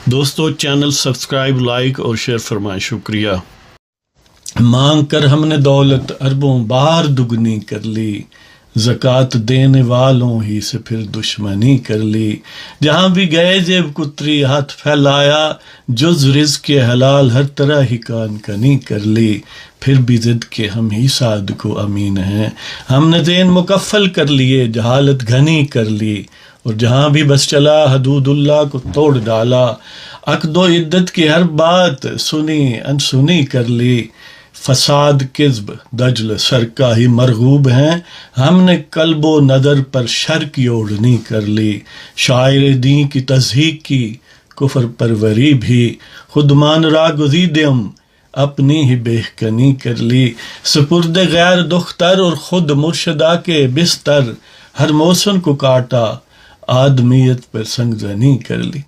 दोस्तों channel subscribe like और share फरमाएं, शुक्रिया। मांग कर हमने दौलत अरबों बार दुगनी कर ली, ज़कात देने वालों ही से फिर दुश्मनी कर ली। जहाँ भी गए जेब कुतरी हाथ फैलाया, जुज़ रिज़्क़ के हलाल हर तरह ही कान कनी कर ली। फिर भी ज़िद के हम ही साद को अमीन हैं, हमने देन मुकफ़ल कर लिए, जहालत घनी कर ली। और जहाँ भी बस चला हदूदुल्लाह को तोड़ डाला, अक़दो इद्दत की हर बात सुनी अनसुनी कर ली। फसाद किज़्ब दजल सर का ही मरगूब हैं, हमने कल्बो नज़र पर शर की ओढ़नी कर ली। शायर दी की तज़हीक की कुफर परवरी भी, खुद मान रा गुज़ीदम अपनी ही बेहकनी कर ली। सुपुर्द गैर दुख्तर और खुद मुर्शदा के बिस्तर, हर मौसम को काटा आदमियत पर संगजनी कर ली।